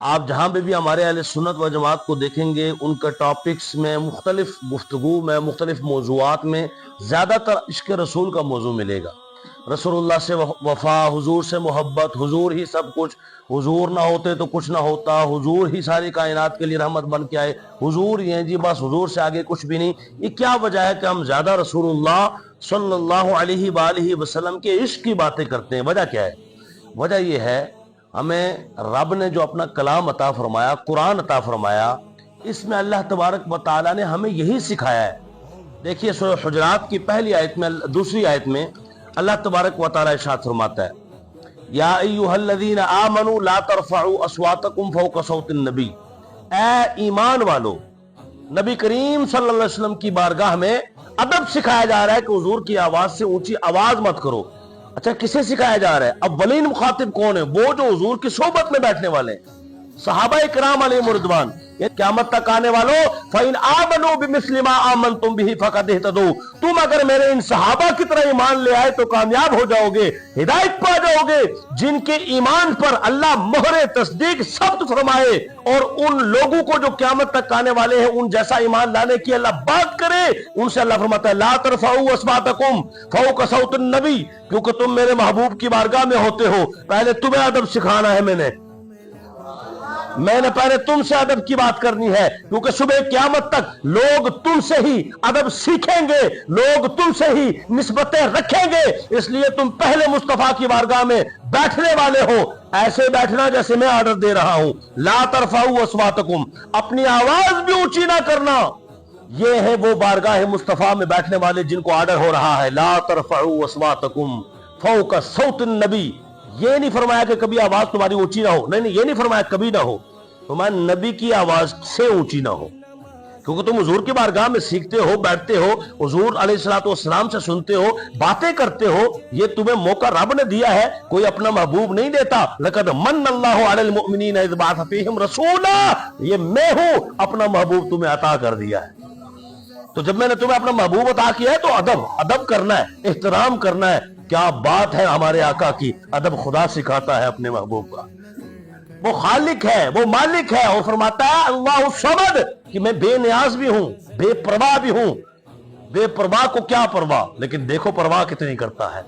آپ جہاں پہ بھی ہمارے اہل سنت و جماعت کو دیکھیں گے، ان کا ٹاپکس میں مختلف گفتگو میں مختلف موضوعات میں زیادہ تر عشق رسول کا موضوع ملے گا۔ رسول اللہ سے وفا، حضور سے محبت، حضور ہی سب کچھ، حضور نہ ہوتے تو کچھ نہ ہوتا، حضور ہی ساری کائنات کے لیے رحمت بن کے آئے، حضور ہی ہیں جی، بس حضور سے آگے کچھ بھی نہیں۔ یہ کیا وجہ ہے کہ ہم زیادہ رسول اللہ صلی اللہ علیہ وآلہ وسلم کے عشق کی باتیں کرتے ہیں؟ وجہ کیا ہے؟ وجہ یہ ہے، ہمیں رب نے جو اپنا کلام عطا فرمایا، قرآن عطا فرمایا، اس میں اللہ تبارک و تعالیٰ نے ہمیں یہی سکھایا ہے۔ دیکھیے سورہ حجرات کی پہلی آیت میں، دوسری آیت میں اللہ تبارک و تعالیٰ ارشاد فرماتا ہے، یا ایھا الذین آمنوا لا ترفعوا اصواتکم فوق صوت النبی، اے ایمان والو، نبی کریم صلی اللہ علیہ وسلم کی بارگاہ میں ادب سکھایا جا رہا ہے کہ حضور کی آواز سے اونچی آواز مت کرو۔ اچھا، کسے سکھایا جا رہا ہے؟ اولین مخاطب کون ہے؟ وہ جو حضور کی صحبت میں بیٹھنے والے ہیں، صحابہ کرام علیہم رضوان۔ یہ قیامت تک آنے والوں، فَإِنْ آمَنُوا بِمِثْلِ مَا آمَنْتُمْ بِهِ فَقَدْ اهْتَدَوْا، تم اگر میرے ان صحابہ کی طرح ایمان لے آئے تو کامیاب ہو جاؤ گے، ہدایت پا جاؤ گے۔ جن کے ایمان پر اللہ مہر تصدیق ثبت فرمائے اور ان لوگوں کو جو قیامت تک آنے والے ہیں ان جیسا ایمان لانے کی اللہ بات کرے، ان سے اللہ فرماتا ہے لا ترفعوا اصواتکم فوق صوت النبی، کیونکہ تم میرے محبوب کی بارگاہ میں ہوتے ہو، پہلے تمہیں ادب سکھانا ہے، میں نے پہلے تم سے ادب کی بات کرنی ہے، کیونکہ صبح قیامت تک لوگ تم سے ہی ادب سیکھیں گے، لوگ تم سے ہی نسبتیں رکھیں گے، اس لیے تم پہلے مصطفیٰ کی بارگاہ میں بیٹھنے والے ہو، ایسے بیٹھنا جیسے میں آرڈر دے رہا ہوں۔ لا ترفعوا اصواتکم، اپنی آواز بھی اونچی نہ کرنا۔ یہ ہے وہ بارگاہ مصطفیٰ میں بیٹھنے والے جن کو آرڈر ہو رہا ہے لا ترفعوا اصواتکم فوق صوت النبی۔ یہ نہیں فرمایا کہ کبھی آواز تمہاری اونچی نہ ہو، نہیں، یہ نہیں فرمایا کبھی نہ ہو، فرمایا نبی کی آواز سے اونچی نہ ہو، کیونکہ تم حضور کی بارگاہ میں سیکھتے ہو، بیٹھتے ہو، حضور علیہ السلام سے سنتے ہو، باتیں کرتے ہو، یہ تمہیں موقع رب نے دیا ہے، کوئی اپنا محبوب نہیں دیتا۔ لَقَدْ مَنَّ اللَّهُ عَلَى الْمُؤْمِنِينَ إِذْ بَعَثَ فِيهِمْ رَسُولًا، یہ میں ہوں، اپنا محبوب تمہیں عطا کر دیا ہے۔ تو جب میں نے تمہیں اپنا محبوب عطا کیا ہے تو ادب کرنا ہے، احترام کرنا ہے۔ کیا بات ہے ہمارے آقا کی، ادب خدا سکھاتا ہے اپنے محبوب کا۔ وہ خالق ہے، وہ مالک ہے، اور فرماتا ہے اللہ الصمد، کہ میں بے نیاز بھی ہوں، بے پرواہ بھی ہوں۔ بے پرواہ کو کیا پرواہ، لیکن دیکھو پرواہ کتنی کرتا ہے،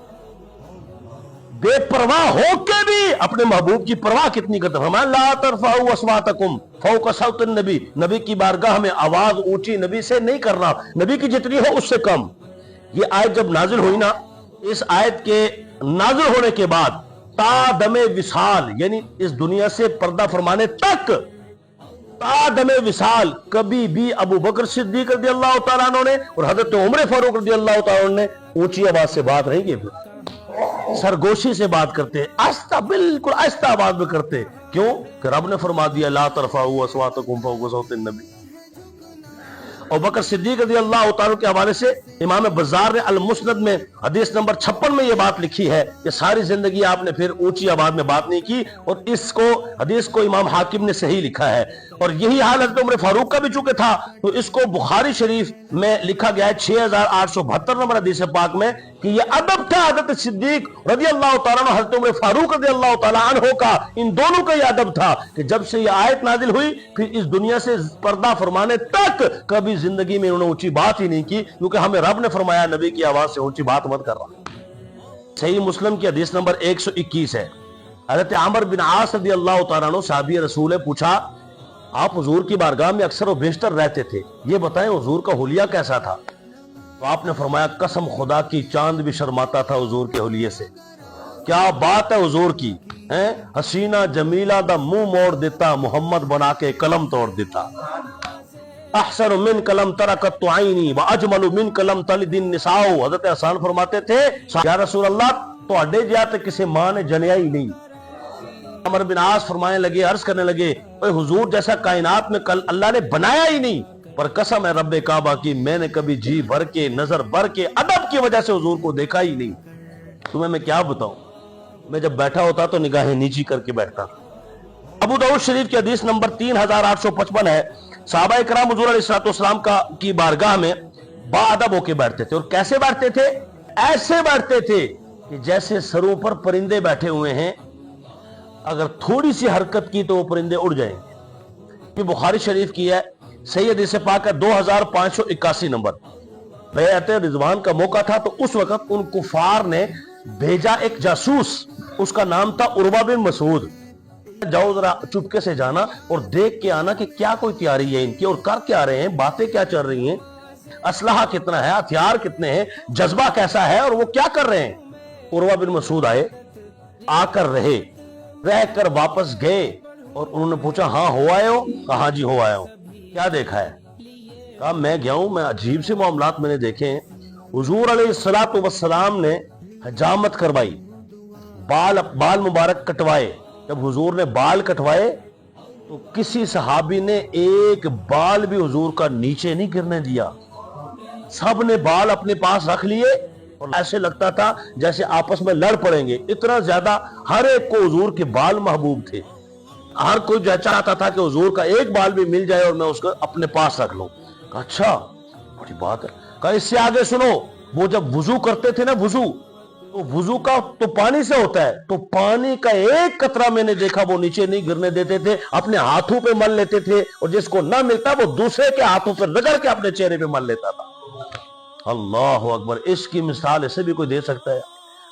بے پرواہ ہو کے بھی اپنے محبوب کی پرواہ کتنی کرتا ہے۔ فرمایا لا ترفعوا اصواتکم فوق صوت النبی، نبی کی بارگاہ میں آواز اونچی نبی سے نہیں کرنا، نبی کی جتنی ہو اس سے کم۔ یہ آیت جب نازل ہوئی نا، اس آیت کے نازل ہونے کے بعد تا دم وصال، یعنی اس دنیا سے پردہ فرمانے تک، تا دم وصال کبھی بھی ابو بکر صدیق رضی اللہ تعالیٰ عنہ نے اور حضرت عمر فاروق رضی اللہ تعالیٰ عنہ نے اونچی آواز سے بات نہیں کی، سرگوشی سے بات کرتے، آہستہ، بالکل آہستہ آواز میں کرتے۔ کیوں؟ کہ رب نے فرما دیا لا ترفعوا اصواتکم فوق صوت النبی۔ اور بکر صدیق رضی اللہ تعالیٰ کے حوالے سے امام بزار نے المسند میں حدیث نمبر 56 میں یہ بات لکھی ہے کہ ساری زندگی آپ نے پھر اونچی آواز میں بات نہیں کی، اور اس کو حدیث کو امام حاکم نے صحیح لکھا ہے۔ اور یہی حال حضرت عمر فاروق کا بھی چونکہ تھا، تو اس کو بخاری شریف میں لکھا گیا ہے 6872 نمبر حدیث پاک میں کہ یہ ادب تھا حضرت صدیق رضی اللہ تعالیٰ عنہ، حضرت عمر فاروق رضی اللہ تعالیٰ عنہ کا، ان دونوں کا یہ ادب تھا کہ جب سے یہ آیت نازل ہوئی پھر اس دنیا سے پردہ فرمانے تک کبھی زندگی میں انہوں نے اونچی بات ہی نہیں کی، کیونکہ ہمیں رب نے فرمایا نبی کی آواز سے اونچی بات مت کر رہا۔ صحیح مسلم کی حدیث نمبر 121 ہے، حضرت عمر بن عاص رضی اللہ تعالیٰ عنہ صحابی رسول نے پوچھا آپ حضور کی بارگاہ میں اکثر و بیشتر رہتے تھے، یہ بتائیں حضور کا حلیہ کیسا تھا؟ تو آپ نے فرمایا قسم خدا کی چاند بھی شرماتا تھا حضور کے حلیے سے۔ کیا بات ہے حضور کی، حسینہ جمیلہ دا منہ موڑ دیتا، محمد بنا کے قلم توڑ دیتا۔ احسن من قلم ترکت عینی واجمل من قلم تلد النساء، حضرت حسان فرماتے تھے یا رسول اللہ تواڈے جیا تے کسی ماں نے جنیا ہی نہیں۔ عمر بن عاص فرمانے لگے، عرض کرنے لگے اے حضور جیسا کائنات میں کل اللہ نے بنایا ہی نہیں، پر قسم ہے رب کعبہ کی میں نے کبھی جی بھر کے، نظر بھر کے، ادب کی وجہ سے حضور کو دیکھا ہی نہیں۔ تمہیں میں کیا بتاؤں، میں جب بیٹھا ہوتا تو نگاہیں نیچی کر کے بیٹھتا۔ ابو داؤد شریف کی حدیث نمبر 3855 ہے، صحابہ کرام حضور علیہ السلام کی بارگاہ میں با ادب ہو کے بیٹھتے تھے، اور کیسے بیٹھتے تھے؟ ایسے بیٹھتے تھے کہ جیسے سروں پر پرندے بیٹھے ہوئے ہیں، اگر تھوڑی سی حرکت کی تو وہ پرندے اڑ جائیں گے۔ یہ بخاری شریف کی ہے، صحیح حدیث پاک ہے 2581 نمبر۔ بیعت رضوان کا موقع تھا تو اس وقت ان کفار نے بھیجا ایک جاسوس، اس کا نام تھا عروہ بن مسعود۔ جاؤ ذرا چپکے سے جانا اور دیکھ کے آنا کہ کیا کوئی تیاری ہے ان کی، اور کر کیا رہے ہیں، باتیں کیا چل رہی ہیں، اسلحہ کتنا ہے، ہتھیار کتنے ہیں، جذبہ کیسا ہے، اور وہ کیا کر رہے ہیں۔ عروہ بن مسعود آئے، آ کر رہ کر واپس گئے، اور انہوں نے پوچھا ہاں ہو آئے ہو؟ کہا ہاں جی ہو آئے ہو۔ کیا دیکھا ہے؟ کہا میں گیا ہوں، میں عجیب سے معاملات میں نے دیکھے ہیں۔ حضور علیہ الصلوۃ والسلام نے حجامت کروائی، بال مبارک کٹوائے۔ جب حضور نے بال کٹوائے تو کسی صحابی نے ایک بال بھی حضور کا نیچے نہیں گرنے دیا، سب نے بال اپنے پاس رکھ لیے، اور ایسے لگتا تھا جیسے آپس میں لڑ پڑیں گے، اتنا زیادہ ہر ایک کو حضور کے بال محبوب تھے۔ ہر کوئی چاہتا تھا کہ حضور کا ایک بال بھی مل جائے اور میں اس کو اپنے پاس رکھ لوں۔ کہا اچھا بڑی بات ہے۔ کہا اس سے آگے سنو، وہ جب وضو کرتے تھے نا، وضو کا تو پانی سے ہوتا ہے، تو پانی کا ایک قطرہ میں نے دیکھا وہ نیچے نہیں گرنے دیتے تھے، اپنے ہاتھوں پہ مل لیتے تھے، اور جس کو نہ ملتا وہ دوسرے کے ہاتھوں پہ رگڑ کے اپنے چہرے پہ مل لیتا تھا۔ اللہ اکبر، اس کی مثال اسے بھی کوئی دے سکتا ہے؟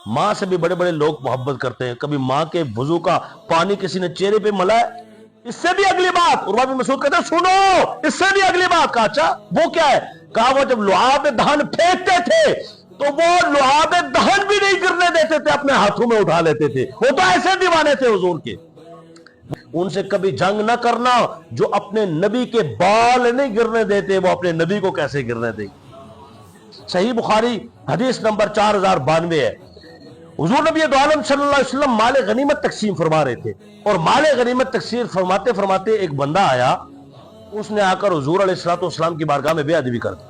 ماں سے بھی بڑے بڑے لوگ محبت کرتے ہیں، کبھی ماں کے وضو کا پانی کسی نے چہرے پہ ملا ہے؟ اس سے بھی اگلی بات عروہ بن مسعود کہتے ہیں سنو، اس سے بھی اگلی بات۔ کہا اچھا وہ کیا ہے؟ کہا وہ جب لعاب دہن پھینکتے تھے تو وہ لعاب دہن بھی نہیں گرنے دیتے تھے، اپنے ہاتھوں میں اٹھا لیتے تھے۔ وہ تو ایسے دیوانے تھے حضور کے۔ ان سے کبھی جنگ نہ کرنا، جو اپنے نبی کے بال نہیں گرنے دیتے، وہ اپنے نبی کو کیسے گرنے دیں؟ صحیح بخاری حدیث نمبر 4092 ہے۔ حضور نبی دو عالم صلی اللہ علیہ وسلم مال غنیمت تقسیم فرما رہے تھے، اور مال غنیمت تقسیم فرماتے فرماتے ایک بندہ آیا، اس نے آ کر حضور علیہ الصلوۃ والسلام کی بارگاہ میں بے ادبی کر دی۔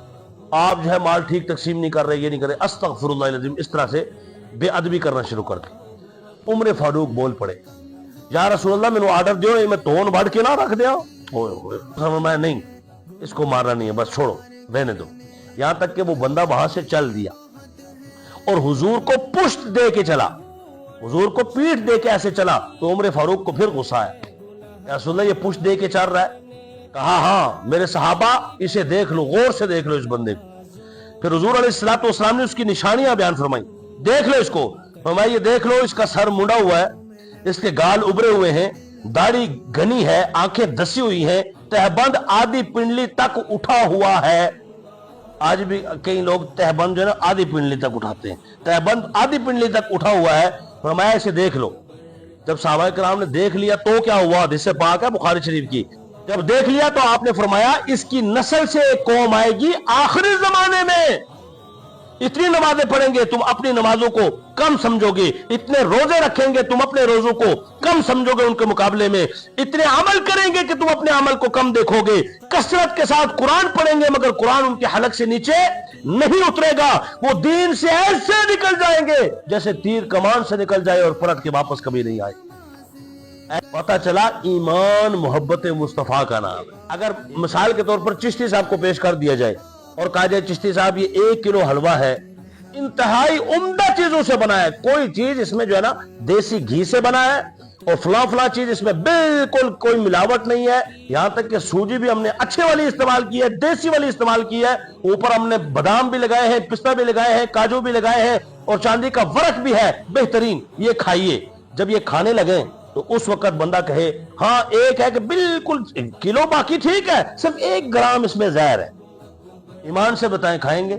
آپ جو ہے مال ٹھیک تقسیم نہیں کر رہے، یہ نہیں کر رہے، استغفر اللہ العظیم، اس طرح سے بے ادبی کرنا شروع کر دی۔ عمر فاروق بول پڑے، یا رسول اللہ میں آرڈر دیو، میں تون بڑھ کے نہ رکھ دیا۔ میں نہیں، اس کو مارنا نہیں ہے، بس چھوڑو، رہنے دو۔ یہاں تک کہ وہ بندہ وہاں سے چل دیا اور حضور کو پشت دے کے چلا، حضور کو پیٹھ دے کے ایسے چلا، تو عمر فاروق کو پھر غصہ آیا، یا رسول اللہ یہ پشت دے کے چل رہا ہے؟ کہا ہاں میرے صحابہ اسے دیکھ لو، غور سے دیکھ لو اس بندے کو۔ پھر حضور علیہ الصلوۃ والسلام نے اس کی نشانیاں بیان فرمائی، دیکھ لو اس کو، فرمایا یہ دیکھ لو، اس کا سر منڈا ہوا ہے، اس کے گال ابھرے ہوئے ہیں، داڑھی گھنی ہے، آنکھیں دسی ہوئی ہیں، تہبند آدھی پنڈلی تک اٹھا ہوا ہے۔ آج بھی کئی لوگ تہبند جو ہے نا آدھی پنڈلی تک اٹھاتے ہیں، تہبند آدھی پنڈلی تک اٹھا ہوا ہے، فرمایا اسے دیکھ لو۔ جب صحابہ کرام نے دیکھ لیا تو کیا ہوا؟ حدیث پاک ہے بخاری شریف کی، جب دیکھ لیا تو آپ نے فرمایا اس کی نسل سے ایک قوم آئے گی آخری زمانے میں، اتنی نمازیں پڑھیں گے تم اپنی نمازوں کو کم سمجھو گے، اتنے روزے رکھیں گے تم اپنے روزوں کو کم سمجھو گے ان کے مقابلے میں، اتنے عمل کریں گے کہ تم اپنے عمل کو کم دیکھو گے، کثرت کے ساتھ قرآن پڑھیں گے مگر قرآن ان کے حلق سے نیچے نہیں اترے گا، وہ دین سے ایسے نکل جائیں گے جیسے تیر کمان سے نکل جائے اور پلٹ کے واپس کبھی نہیں آئے۔ پتا چلا ایمان محبت مصطفیٰ کا نام ہے۔ اگر مثال کے طور پر چشتی صاحب کو پیش کر دیا جائے اور کہا جائے چشتی صاحب یہ 1 کلو حلوہ ہے، انتہائی عمدہ چیزوں سے بنا ہے، کوئی چیز اس میں جو ہے نا دیسی گھی سے بنا ہے، اور فلاں چیز اس میں بالکل کوئی ملاوٹ نہیں ہے، یہاں تک کہ سوجی بھی ہم نے اچھے والی استعمال کی ہے، دیسی والی استعمال کی ہے، اوپر ہم نے بادام بھی لگائے ہیں، پستہ بھی لگائے ہیں، کاجو بھی لگائے ہیں، اور چاندی کا ورق بھی ہے بہترین، یہ کھائیے۔ جب یہ کھانے لگیں تو اس وقت بندہ کہے ہاں ایک ہے کہ بالکل کلو باقی ٹھیک ہے، صرف 1 گرام اس میں زہر ہے، ایمان سے بتائیں کھائیں گے؟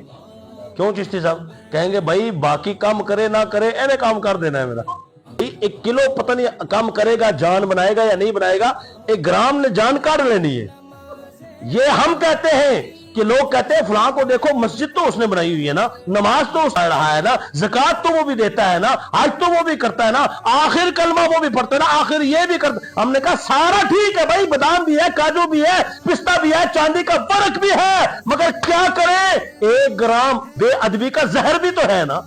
کیوں چشتی صاحب؟ کہیں گے بھائی باقی کام کرے نہ کرے اینے کام کر دینا ہے میرا، 1 کلو پتہ نہیں کام کرے گا، جان بنائے گا یا نہیں بنائے گا، 1 گرام نے جان کاٹ لینی ہے۔ یہ ہم کہتے ہیں کہ لوگ کہتے ہیں فلاں کو دیکھو مسجد تو اس نے بنائی ہوئی ہے نا، نماز تو اس پڑھ رہا ہے نا، زکوٰۃ تو وہ بھی دیتا ہے نا، حج تو وہ بھی کرتا ہے نا، آخر کلمہ وہ بھی پڑھتا ہے نا، آخر یہ بھی کرتا۔ ہم نے کہا سارا ٹھیک ہے بھائی، بادام بھی ہے، کاجو بھی ہے، پستہ بھی ہے، چاندی کا ورق بھی ہے، مگر کیا کرے 1 گرام بے ادبی کا زہر بھی تو ہے نا،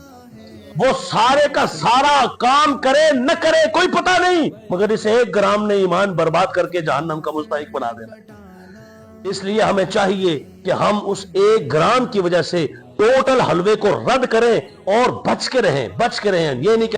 وہ سارے کا سارا کام کرے نہ کرے کوئی پتہ نہیں، مگر اس 1 گرام نے ایمان برباد کر کے جہنم کا مستحق بنا دینا ہے۔ اس لیے ہمیں چاہیے کہ ہم اس 1 گرام کی وجہ سے ٹوٹل حلوے کو رد کریں اور بچ کے رہیں، یہ نہیں کہ